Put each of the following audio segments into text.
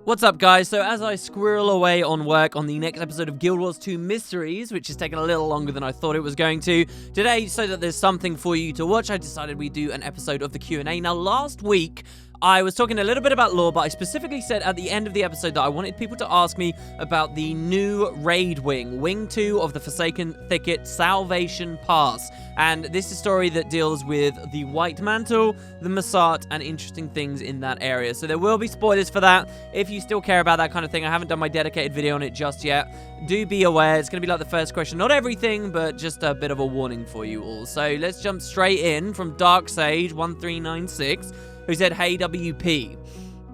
What's up, guys? So as I squirrel away on work on the next episode of Guild Wars 2 Mysteries, which has taken a little longer than I thought it was going to, today, so that there's something for you to watch, I decided we'd do an episode of the Q&A. Now, last week, I was talking a little bit about lore, but I specifically said at the end of the episode that I wanted people to ask me about the new raid wing, Wing 2 of the Forsaken Thicket Salvation Pass. And this is a story that deals with the White Mantle, the Massart, and interesting things in that area. So there will be spoilers for that. If you still care about that kind of thing, I haven't done my dedicated video on it just yet. Do be aware, it's going to be like the first question. Not everything, but just a bit of a warning for you all. So let's jump straight in from Dark Sage 1396. Who said, "Hey, WP."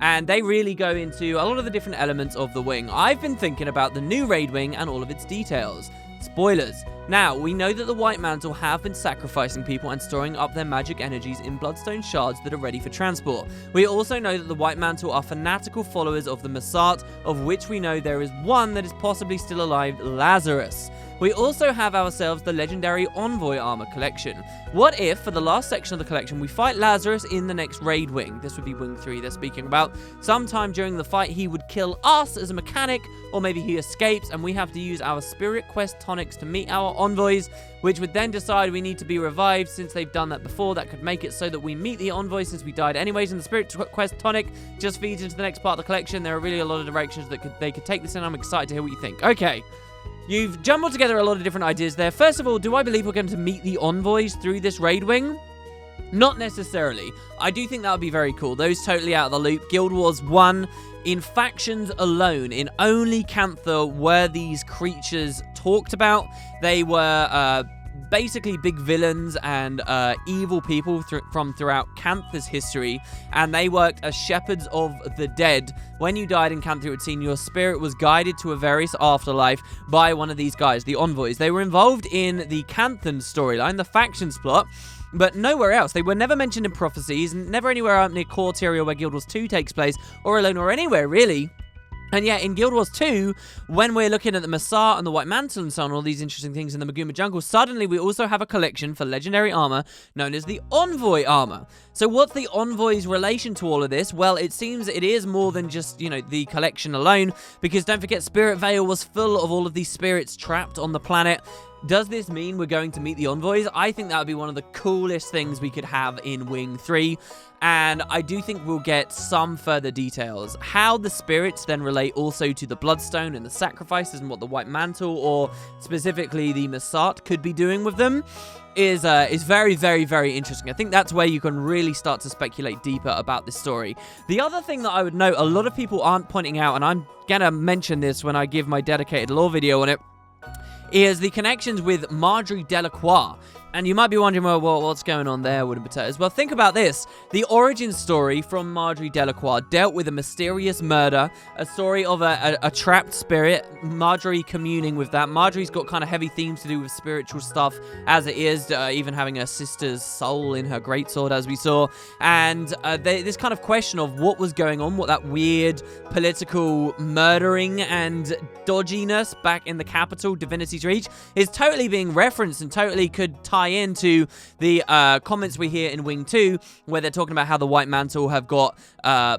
And they really go into a lot of the different elements of the wing. I've been thinking about the new raid wing and all of its details. Spoilers. Now, we know that the White Mantle have been sacrificing people and storing up their magic energies in bloodstone shards that are ready for transport. We also know that the White Mantle are fanatical followers of the Massart, of which we know there is one that is possibly still alive, Lazarus. We also have ourselves the legendary Envoy armor collection. What if, for the last section of the collection, we fight Lazarus in the next raid wing? This would be Wing 3 they're speaking about. Sometime during the fight, he would kill us as a mechanic, or maybe he escapes, and we have to use our Spirit Quest tonics to meet our envoys, which would then decide we need to be revived. Since they've done that before, that could make it so that we meet the envoy since we died anyways, and the Spirit Quest tonic just feeds into the next part of the collection. There are really a lot of directions that they could take this in. I'm excited to hear what you think. Okay. You've jumbled together a lot of different ideas there. First of all, do I believe we're going to meet the envoys through this raid wing? Not necessarily. I do think that would be very cool. Those totally out of the loop. Guild Wars 1, in factions alone, in only Cantha were these creatures talked about. They were basically big villains and evil people from throughout Cantha's history, and they worked as shepherds of the dead. When you died in Cantha, it would seem your spirit was guided to a various afterlife by one of these guys, the envoys. They were involved in the Canthan storyline, the factions plot, but nowhere else. They were never mentioned in prophecies, and never anywhere out near Corteria where Guild Wars 2 takes place, or alone, or anywhere really. And yet, in Guild Wars 2, when we're looking at the Massart and the White Mantle and so on, all these interesting things in the Maguma Jungle, suddenly we also have a collection for legendary armor known as the Envoy armor. So what's the Envoy's relation to all of this? Well, it seems it is more than just, the collection alone, because don't forget, Spirit Vale was full of all of these spirits trapped on the planet. Does this mean we're going to meet the envoys? I think that would be one of the coolest things we could have in Wing 3. And I do think we'll get some further details. How the spirits then relate also to the Bloodstone and the sacrifices and what the White Mantle, or specifically the Massart, could be doing with them is very, very, very interesting. I think that's where you can really start to speculate deeper about this story. The other thing that I would note, a lot of people aren't pointing out, and I'm going to mention this when I give my dedicated lore video on it, is the connections with Marjorie Delacroix. And you might be wondering, well, what's going on there, WoodenPotatoes? Well, think about this. The origin story from Marjorie Delacroix dealt with a mysterious murder, a story of a trapped spirit, Marjorie communing with that. Marjorie's got kind of heavy themes to do with spiritual stuff, as it is, even having her sister's soul in her greatsword, as we saw. And this kind of question of what was going on, what that weird political murdering and dodginess back in the capital, Divinity's Reach, is totally being referenced and totally could tie into the comments we hear in Wing 2, where they're talking about how the White Mantle have got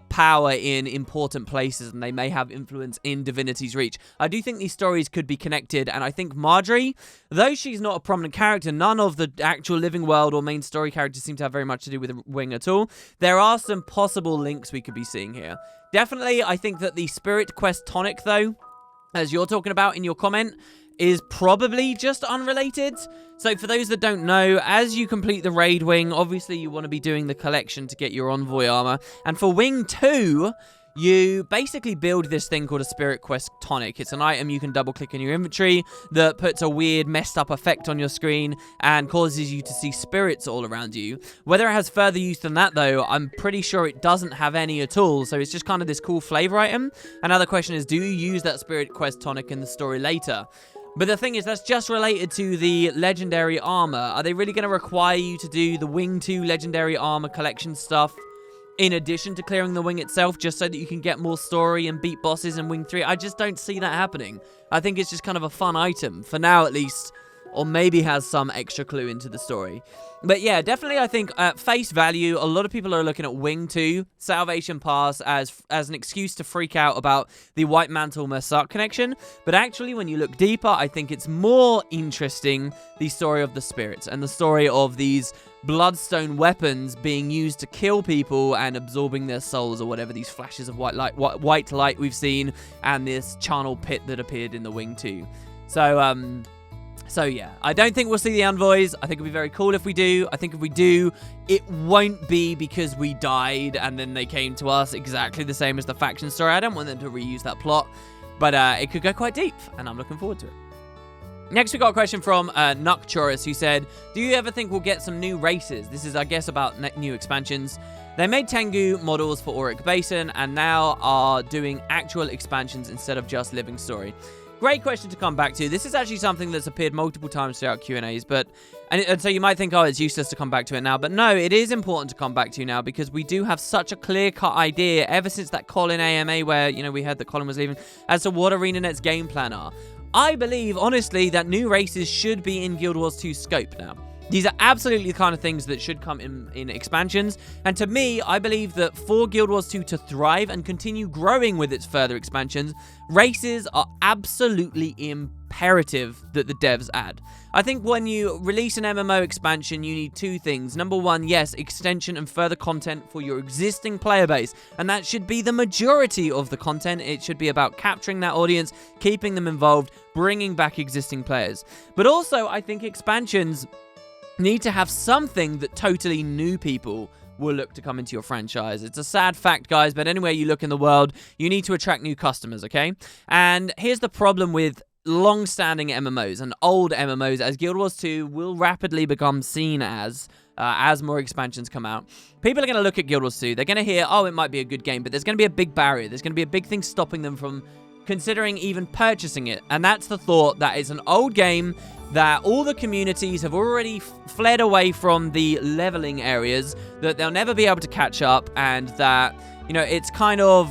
power in important places and they may have influence in Divinity's Reach. I do think these stories could be connected, and I think Marjorie, though she's not a prominent character, none of the actual living world or main story characters seem to have very much to do with Wing at all. There are some possible links we could be seeing here. Definitely, I think that the Spirit Quest tonic, though, as you're talking about in your comment, is probably just unrelated. So for those that don't know, as you complete the raid wing, obviously you want to be doing the collection to get your envoy armor. And for Wing 2, you basically build this thing called a Spirit Quest tonic. It's an item you can double click in your inventory that puts a weird messed up effect on your screen and causes you to see spirits all around you. Whether it has further use than that, though, I'm pretty sure it doesn't have any at all. So it's just kind of this cool flavor item. Another question is, do you use that Spirit Quest tonic in the story later? But the thing is, that's just related to the legendary armor. Are they really going to require you to do the Wing 2 legendary armor collection stuff in addition to clearing the wing itself, just so that you can get more story and beat bosses in Wing 3? I just don't see that happening. I think it's just kind of a fun item, for now at least. or maybe has some extra clue into the story. But yeah, definitely I think at face value, a lot of people are looking at Gw2, Salvation Pass, as an excuse to freak out about the White Mantle Mersak connection. But actually, when you look deeper, I think it's more interesting, the story of the spirits and the story of these bloodstone weapons being used to kill people and absorbing their souls, or whatever, these flashes of white light we've seen, and this charnel pit that appeared in the Gw2. So yeah, I don't think we'll see the envoys. I think it'd be very cool if we do. I think if we do, it won't be because we died and then they came to us, exactly the same as the faction story. I don't want them to reuse that plot, but it could go quite deep, and I'm looking forward to it. Next, we got a question from Nukchorus, who said, do you ever think we'll get some new races? This is, I guess, about new expansions. They made Tengu models for Auric Basin and now are doing actual expansions instead of just living story. Great question to come back to. This is actually something that's appeared multiple times throughout Q&As, and so you might think, oh, it's useless to come back to it now. But no, it is important to come back to now, because we do have such a clear-cut idea ever since that Colin AMA where, we heard that Colin was leaving, as to what ArenaNet's game plan are. I believe, honestly, that new races should be in Guild Wars 2 scope now. These are absolutely the kind of things that should come in expansions. And to me, I believe that for Guild Wars 2 to thrive and continue growing with its further expansions, races are absolutely imperative that the devs add. I think when you release an MMO expansion, you need two things. Number one, yes, extension and further content for your existing player base. And that should be the majority of the content. It should be about capturing that audience, keeping them involved, bringing back existing players. But also, I think expansions need to have something that totally new people will look to come into your franchise. It's a sad fact, guys, but anywhere you look in the world, you need to attract new customers, okay? And here's the problem with long-standing MMOs and old MMOs, as Guild Wars 2 will rapidly become seen as more expansions come out. People are going to look at Guild Wars 2, they're going to hear, oh, it might be a good game, but there's going to be a big barrier. There's going to be a big thing stopping them from considering even purchasing it. And that's the thought that it's an old game, that all the communities have already fled away from the leveling areas, that they'll never be able to catch up, and that, it's kind of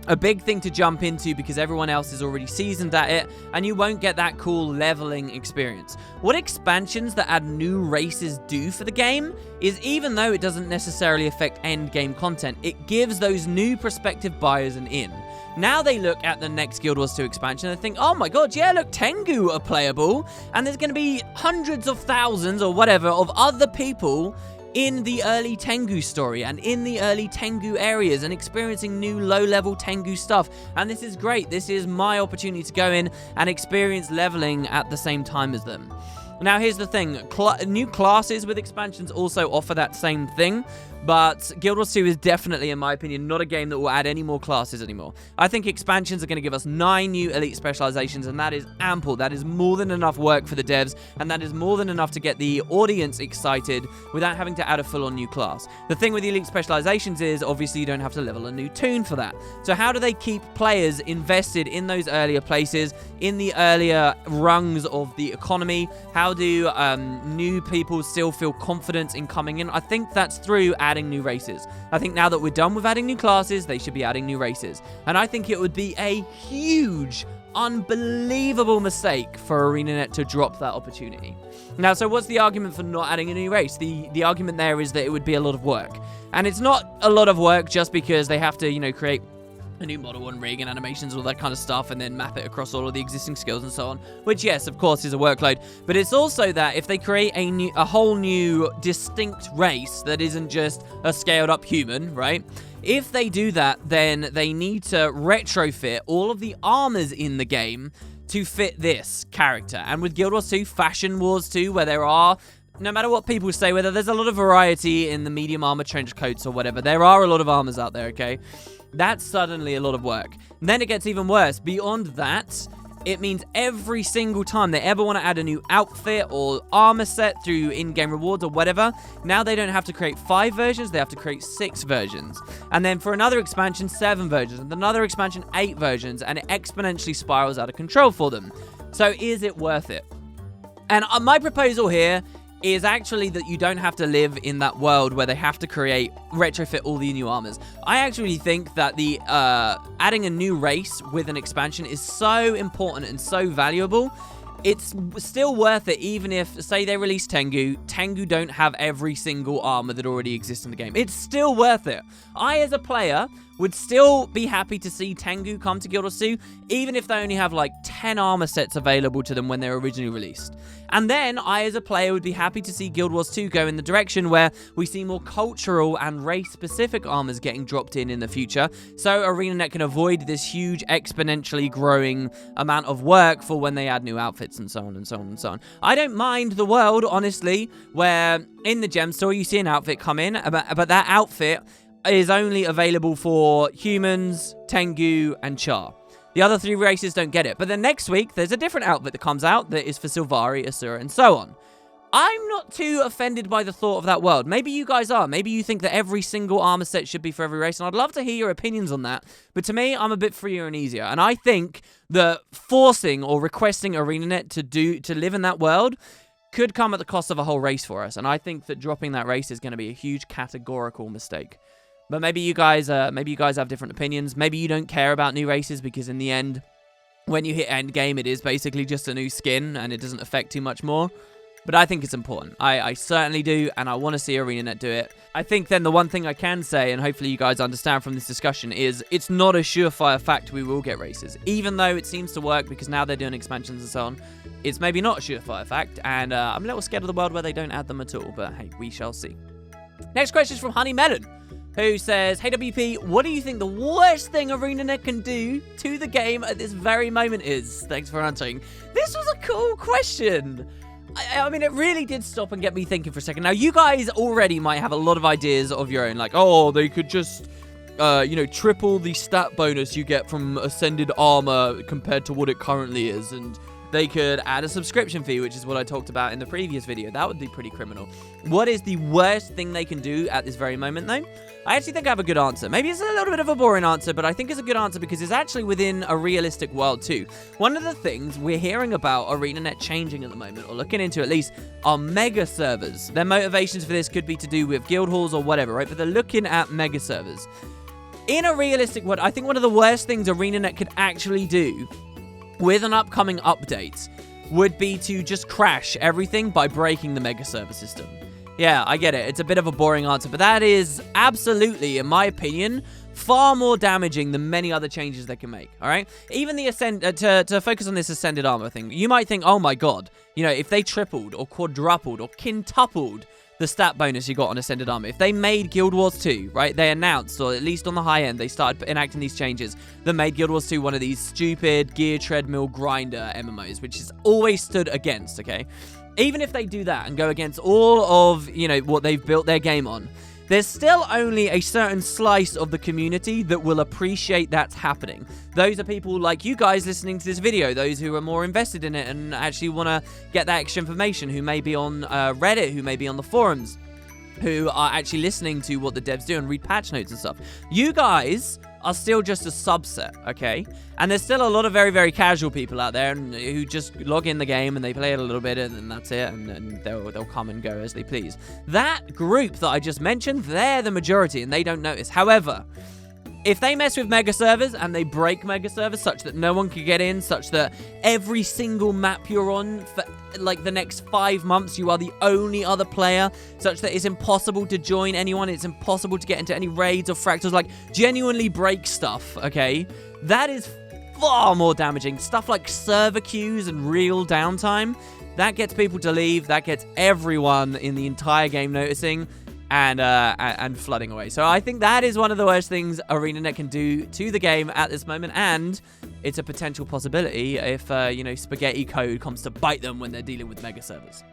a big thing to jump into because everyone else is already seasoned at it, and you won't get that cool leveling experience. What expansions that add new races do for the game is, even though it doesn't necessarily affect end game content, it gives those new prospective buyers an in. Now they look at the next Guild Wars 2 expansion and think, oh my god, yeah, look, Tengu are playable, and there's going to be hundreds of thousands or whatever of other people in the early Tengu story and in the early Tengu areas and experiencing new low-level Tengu stuff. And this is great. This is my opportunity to go in and experience leveling at the same time as them. Now, here's the thing. New classes with expansions also offer that same thing, but Guild Wars 2 is definitely, in my opinion, not a game that will add any more classes anymore. I think expansions are going to give us 9 new elite specializations, and that is ample. That is more than enough work for the devs, and that is more than enough to get the audience excited without having to add a full-on new class. The thing with the elite specializations is, obviously, you don't have to level a new toon for that. So how do they keep players invested in those earlier places, in the earlier rungs of the economy? How do new people still feel confidence in coming in? I think that's through adding new races. I think now that we're done with adding new classes, they should be adding new races. And I think it would be a huge, unbelievable mistake for ArenaNet to drop that opportunity. Now, so what's the argument for not adding a new race? The argument there is that it would be a lot of work. And it's not a lot of work just because they have to, create a new model and rig and animations, all that kind of stuff, and then map it across all of the existing skills and so on, which, yes, of course, is a workload. But it's also that if they create a whole new distinct race that isn't just a scaled up human, right? If they do that, then they need to retrofit all of the armors in the game to fit this character. And with Guild Wars 2, Fashion Wars 2, where there are, no matter what people say, whether there's a lot of variety in the medium armor trench coats or whatever, there are a lot of armors out there, okay? That's suddenly a lot of work. And then it gets even worse. Beyond that, it means every single time they ever want to add a new outfit or armor set through in-game rewards or whatever, now they don't have to create 5 versions, they have to create 6 versions. And then for another expansion, 7 versions. And another expansion, 8 versions. And it exponentially spirals out of control for them. So is it worth it? And my proposal here is actually that you don't have to live in that world where they have to retrofit all the new armors. I actually think that the adding a new race with an expansion is so important and so valuable it's still worth it even if, say, they release Tengu. Tengu don't have every single armor that already exists in the game. It's still worth it. I, as a player, would still be happy to see Tengu come to Guild Wars 2, even if they only have like 10 armor sets available to them when they were originally released. And then I, as a player, would be happy to see Guild Wars 2 go in the direction where we see more cultural and race-specific armors getting dropped in the future, so ArenaNet can avoid this huge exponentially growing amount of work for when they add new outfits and so on and so on and so on. I don't mind the world, honestly, where in the gem store you see an outfit come in, but that outfit is only available for humans, Tengu, and Char. The other 3 races don't get it. But then next week, there's a different outfit that comes out that is for Sylvari, Asura, and so on. I'm not too offended by the thought of that world. Maybe you guys are. Maybe you think that every single armor set should be for every race, and I'd love to hear your opinions on that. But to me, I'm a bit freer and easier. And I think that forcing or requesting ArenaNet to live in that world could come at the cost of a whole race for us. And I think that dropping that race is going to be a huge categorical mistake. But maybe you guys have different opinions. Maybe you don't care about new races because in the end, when you hit end game, it is basically just a new skin and it doesn't affect too much more. But I think it's important. I certainly do, and I want to see ArenaNet do it. I think then the one thing I can say, and hopefully you guys understand from this discussion, is it's not a surefire fact we will get races. Even though it seems to work because now they're doing expansions and so on, it's maybe not a surefire fact, and I'm a little scared of the world where they don't add them at all, but hey, we shall see. Next question is from Honey Melon, who says, "Hey WP, what do you think the worst thing ArenaNet can do to the game at this very moment is?" Thanks for answering. This was a cool question. I mean, it really did stop and get me thinking for a second. Now, you guys already might have a lot of ideas of your own, like, oh, they could just, triple the stat bonus you get from Ascended Armor compared to what it currently is, and they could add a subscription fee, which is what I talked about in the previous video. That would be pretty criminal. What is the worst thing they can do at this very moment, though? I actually think I have a good answer. Maybe it's a little bit of a boring answer, but I think it's a good answer because it's actually within a realistic world too. One of the things we're hearing about ArenaNet changing at the moment, or looking into at least, are mega servers. Their motivations for this could be to do with guild halls or whatever, right? But they're looking at mega servers. In a realistic world, I think one of the worst things ArenaNet could actually do with an upcoming update would be to just crash everything by breaking the mega server system. Yeah, I get it. It's a bit of a boring answer, but that is absolutely, in my opinion, far more damaging than many other changes they can make, all right? Even the to focus on this Ascended Armor thing, you might think, oh my god, if they tripled or quadrupled or quintupled the stat bonus you got on Ascended Armor, if they made Guild Wars 2, right, they announced, or at least on the high end, they started enacting these changes that made Guild Wars 2 one of these stupid gear treadmill grinder MMOs, which is always stood against, okay? Even if they do that and go against all of, what they've built their game on, there's still only a certain slice of the community that will appreciate that's happening. Those are people like you guys listening to this video, those who are more invested in it and actually want to get that extra information, who may be on Reddit, who may be on the forums, who are actually listening to what the devs do and read patch notes and stuff. You guys are still just a subset, okay? And there's still a lot of very, very casual people out there who just log in the game and they play it a little bit and that's it, and they'll come and go as they please. That group that I just mentioned, they're the majority and they don't notice. However, if they mess with mega servers and they break mega servers such that no one can get in, such that every single map you're on for like the next 5 months you are the only other player, such that it's impossible to join anyone, it's impossible to get into any raids or fractals, like genuinely break stuff, okay? That is far more damaging. Stuff like server queues and real downtime, that gets people to leave, that gets everyone in the entire game noticing and flooding away. So I think that is one of the worst things ArenaNet can do to the game at this moment, and it's a potential possibility if, Spaghetti Code comes to bite them when they're dealing with mega servers.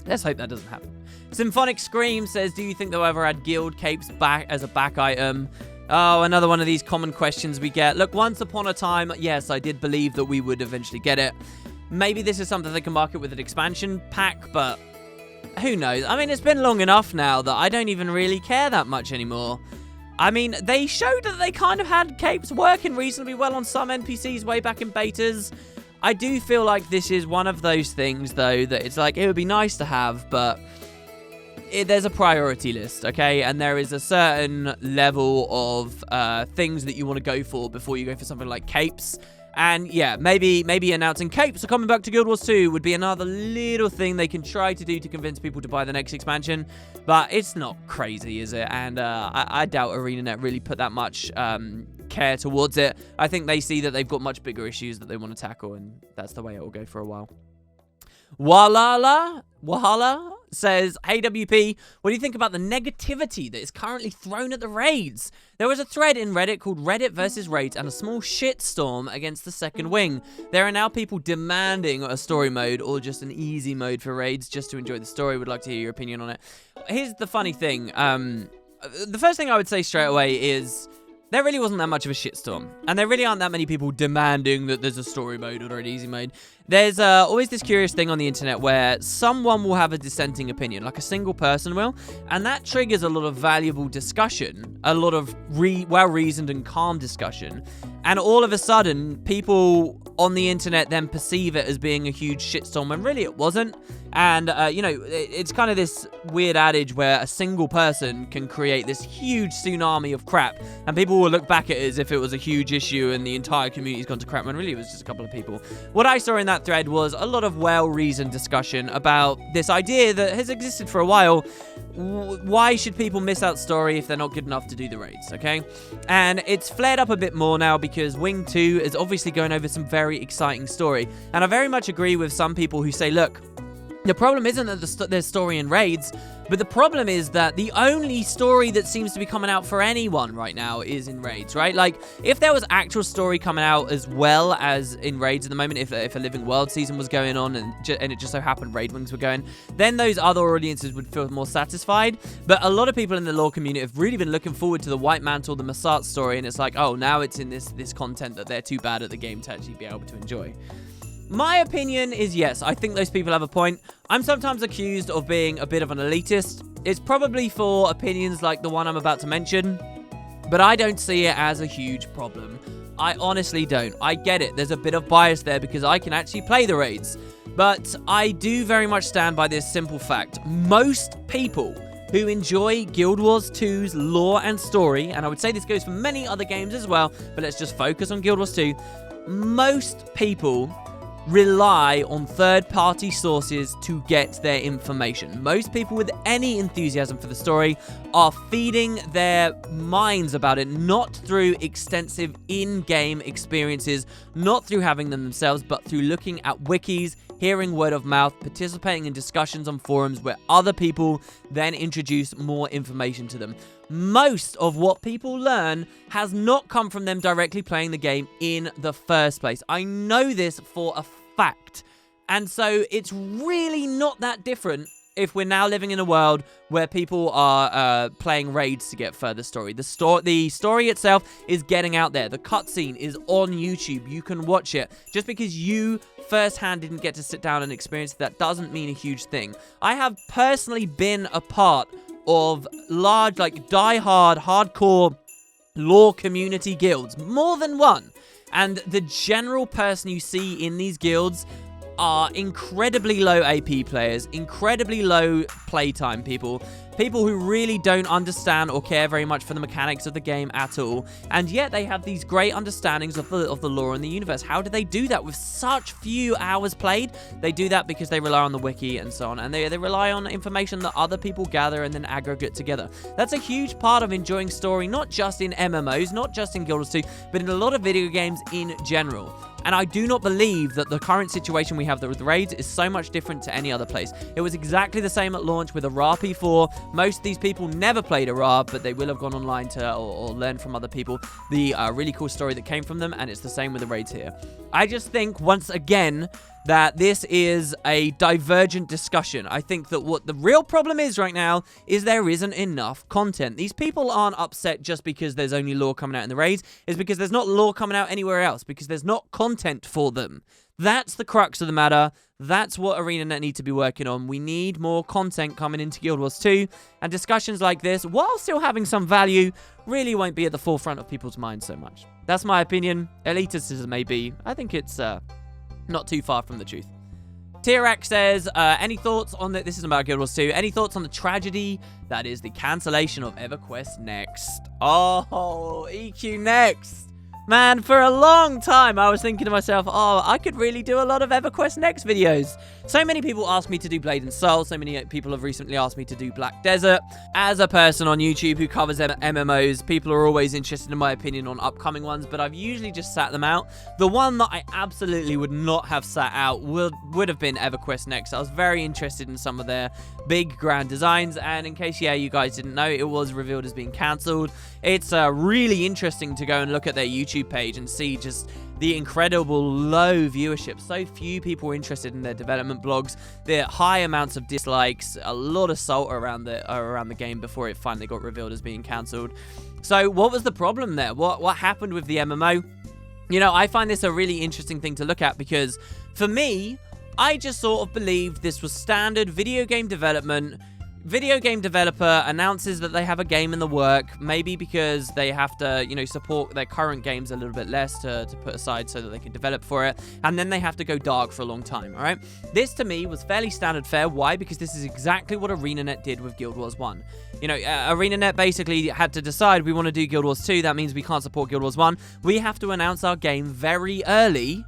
Let's hope that doesn't happen. Symphonic Scream says, do you think they'll ever add guild capes back as a back item? Oh, another one of these common questions we get. Look, once upon a time, yes, I did believe that we would eventually get it. Maybe this is something they can market with an expansion pack, but who knows? I mean, it's been long enough now that I don't even really care that much anymore. I mean, they showed that they kind of had capes working reasonably well on some NPCs way back in betas. I do feel like this is one of those things, though, that it's like, it would be nice to have, but there's a priority list, okay? And there is a certain level of things that you want to go for before you go for something like capes. And yeah, maybe announcing capes are coming back to Guild Wars 2 would be another little thing they can try to do to convince people to buy the next expansion. But it's not crazy, is it? And I doubt ArenaNet really put that much care towards it. I think they see that they've got much bigger issues that they want to tackle, and that's the way it will go for a while. Wahala says, hey WP, what do you think about the negativity that is currently thrown at the raids? There was a thread in Reddit called Reddit versus Raids and a small shitstorm against the second wing. There are now people demanding a story mode or just an easy mode for raids just to enjoy the story. Would like to hear your opinion on it. Here's the funny thing. The first thing I would say straight away is there really wasn't that much of a shitstorm, and there really aren't that many people demanding that there's a story mode or an easy mode. There's always this curious thing on the internet where someone will have a dissenting opinion, like a single person will, and that triggers a lot of valuable discussion, a lot of well-reasoned and calm discussion, and all of a sudden, people on the internet then perceive it as being a huge shitstorm when really it wasn't. And, you know, it's kind of this weird adage where a single person can create this huge tsunami of crap, and people will look back at it as if it was a huge issue and the entire community's gone to crap, when really it was just a couple of people. What I saw in that thread was a lot of well-reasoned discussion about this idea that has existed for a while. Why should people miss out story if they're not good enough to do the raids, okay? And it's flared up a bit more now because Wing 2 is obviously going over some very exciting story. And I very much agree with some people who say, look, the problem isn't that there's story in raids, but the problem is that the only story that seems to be coming out for anyone right now is in raids, right? Like, if there was actual story coming out as well as in raids at the moment, if a Living World season was going on and it just so happened Raid Wings were going, then those other audiences would feel more satisfied. But a lot of people in the lore community have really been looking forward to the White Mantle, the Massart story, and it's like, oh, now it's in this content that they're too bad at the game to actually be able to enjoy. My opinion is yes, I think those people have a point. I'm sometimes accused of being a bit of an elitist. It's probably for opinions like the one I'm about to mention, but I don't see it as a huge problem. I honestly don't. I get it. There's a bit of bias there because I can actually play the raids. But I do very much stand by this simple fact. Most people who enjoy Guild Wars 2's lore and story, and I would say this goes for many other games as well, but let's just focus on Guild Wars 2. Most people rely on third-party sources to get their information. Most people with any enthusiasm for the story are feeding their minds about it, not through extensive in-game experiences, not through having them themselves, but through looking at wikis, hearing word of mouth, participating in discussions on forums where other people then introduce more information to them. Most of what people learn has not come from them directly playing the game in the first place. I know this for a fact. And so it's really not that different if we're now living in a world where people are playing raids to get further story. The story itself is getting out there. The cutscene is on YouTube. You can watch it. Just because you firsthand didn't get to sit down and experience that doesn't mean a huge thing. I have personally been a part of large, like, die-hard, hardcore lore community guilds. More than one. And the general person you see in these guilds are incredibly low AP players, incredibly low playtime people who really don't understand or care very much for the mechanics of the game at all, and yet they have these great understandings of the lore and the universe. How do they do that with such few hours played? They do that because they rely on the wiki and so on, and they rely on information that other people gather and then aggregate together. That's a huge part of enjoying story, not just in MMOs, not just in Guild Wars 2, but in a lot of video games in general. And I do not believe that the current situation we have with the raids is so much different to any other place. It was exactly the same at launch with Ara P4. Most of these people never played Ara, but they will have gone online to or learn from other people the really cool story that came from them, and it's the same with the raids here. I just think, once again, that this is a divergent discussion. I think that what the real problem is right now is there isn't enough content. These people aren't upset just because there's only lore coming out in the raids. It's because there's not lore coming out anywhere else, because there's not content for them. That's the crux of the matter. That's what ArenaNet need to be working on. We need more content coming into Guild Wars 2, and discussions like this, while still having some value, really won't be at the forefront of people's minds so much. That's my opinion. Elitist as it may be, I think it's not too far from the truth. Tirac says, any thoughts on this isn't about Guild Wars 2. Any thoughts on the tragedy that is the cancellation of EverQuest Next? Oh, EQ Next. Man, for a long time, I was thinking to myself, oh, I could really do a lot of EverQuest Next videos. So many people asked me to do Blade and Soul. So many people have recently asked me to do Black Desert. As a person on YouTube who covers MMOs, people are always interested in my opinion on upcoming ones, but I've usually just sat them out. The one that I absolutely would not have sat out would have been EverQuest Next. I was very interested in some of their big grand designs, and in case, you guys didn't know, it was revealed as being cancelled. It's really interesting to go and look at their YouTube page and see just the incredible low viewership. So few people were interested in their development blogs. The high amounts of dislikes, a lot of salt around the game before it finally got revealed as being cancelled. So what was the problem there? What happened with the MMO? I find this a really interesting thing to look at because for me, I just sort of believed this was standard video game development. Video game developer announces that they have a game in the work, maybe because they have to, support their current games a little bit less to put aside so that they can develop for it, and then they have to go dark for a long time, all right? This, to me, was fairly standard fare. Why? Because this is exactly what ArenaNet did with Guild Wars 1. ArenaNet basically had to decide we want to do Guild Wars 2. That means we can't support Guild Wars 1. We have to announce our game very early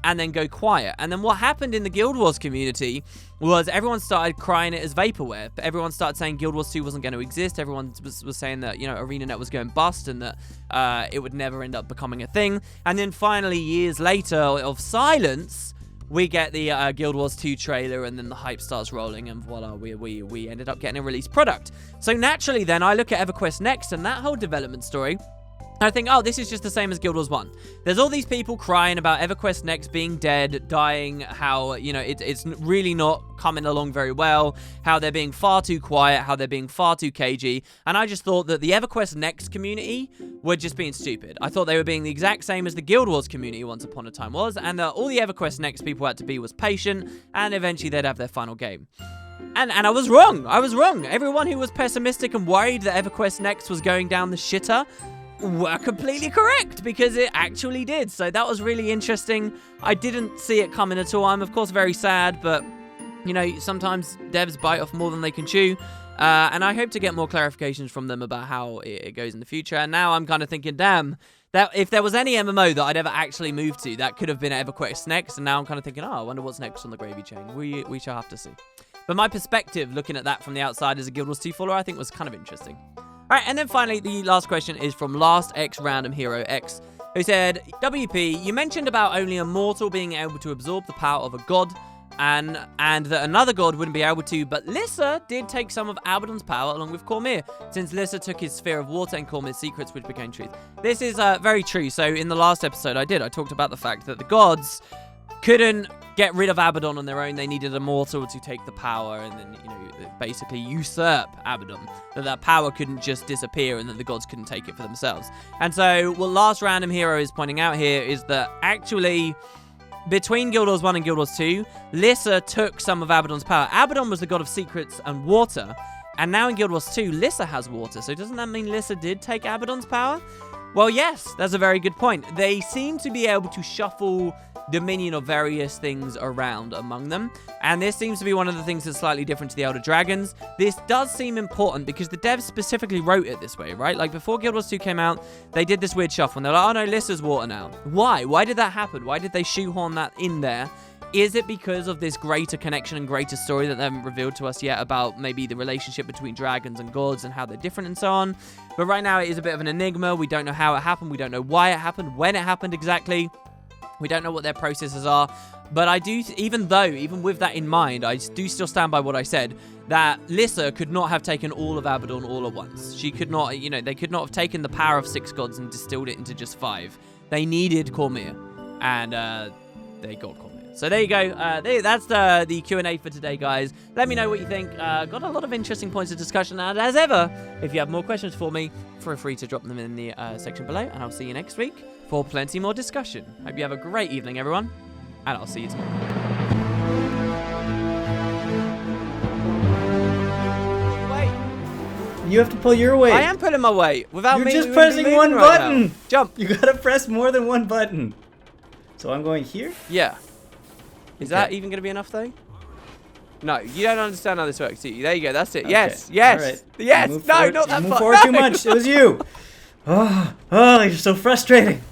and then go quiet. And then what happened in the Guild Wars community was everyone started crying it as vaporware. Everyone started saying Guild Wars 2 wasn't going to exist. Everyone was saying that, ArenaNet was going bust and that it would never end up becoming a thing. And then finally, years later of silence, we get the Guild Wars 2 trailer, and then the hype starts rolling, and voila, we ended up getting a released product. So naturally then, I look at EverQuest Next and that whole development story, I think, oh, this is just the same as Guild Wars 1. There's all these people crying about EverQuest Next being dead, dying, how, it's really not coming along very well, how they're being far too quiet, how they're being far too cagey, and I just thought that the EverQuest Next community were just being stupid. I thought they were being the exact same as the Guild Wars community once upon a time was, and all the EverQuest Next people had to be was patient, and eventually they'd have their final game. And I was wrong. Everyone who was pessimistic and worried that EverQuest Next was going down the shitter were completely correct, because it actually did. So that was really interesting. I didn't see it coming at all. I'm of course very sad, but sometimes devs bite off more than they can chew, and I hope to get more clarifications from them about how it goes in the future. And now I'm kind of thinking, damn, that if there was any MMO that I'd ever actually move to, that could have been EverQuest Next. And now I'm kind of thinking, oh, I wonder what's next on the gravy chain. We shall have to see. But my perspective looking at that from the outside as a Guild Wars 2 follower, I think was kind of interesting. All right, and then finally, the last question is from Last X Random Hero X, who said, WP, you mentioned about only a mortal being able to absorb the power of a god, and that another god wouldn't be able to, but Lissa did take some of Abaddon's power along with Cormyr, since Lissa took his sphere of water and Cormyr's secrets, which became truth. This is very true. So in the last episode I talked about the fact that the gods couldn't get rid of Abaddon on their own. They needed a mortal to take the power and then, basically usurp Abaddon. That power couldn't just disappear and that the gods couldn't take it for themselves. And so what Last Random Hero is pointing out here is that actually, between Guild Wars 1 and Guild Wars 2, Lissa took some of Abaddon's power. Abaddon was the god of secrets and water, and now in Guild Wars 2, Lissa has water. So doesn't that mean Lissa did take Abaddon's power? Well, yes, that's a very good point. They seem to be able to shuffle dominion of various things around among them, and this seems to be one of the things that's slightly different to the Elder Dragons. This does seem important because the devs specifically wrote it this way, right? Like before Guild Wars 2 came out, they did this weird shuffle, and they're like, oh no, Lissa's water now. Why? Why did that happen? Why did they shoehorn that in there? Is it because of this greater connection and greater story that they haven't revealed to us yet about maybe the relationship between dragons and gods and how they're different and so on? But right now it is a bit of an enigma. We don't know how it happened. We don't know why it happened, when it happened exactly. We don't know what their processes are. But I do, even with that in mind, I do still stand by what I said, that Lissa could not have taken all of Abaddon all at once. She could not, they could not have taken the power of 6 gods and distilled it into just 5. They needed Cormyr, and they got Cormyr. So there you go. That's the Q&A for today, guys. Let me know what you think. Got a lot of interesting points of discussion. And as ever, if you have more questions for me, feel free to drop them in the section below. And I'll see you next week for plenty more discussion. Hope you have a great evening, everyone. And I'll see you tomorrow. You have to pull your weight. I am pulling my weight. Without You're me, just pressing one button. Now. Jump. You gotta press more than one button. So I'm going here? Yeah. Is that even going to be enough, though? No, you don't understand how this works, do you? There you go. That's it. Okay. Yes. Yes. Right. Yes. No, not that far. You move forward too much. It was you. Oh, you're so frustrating.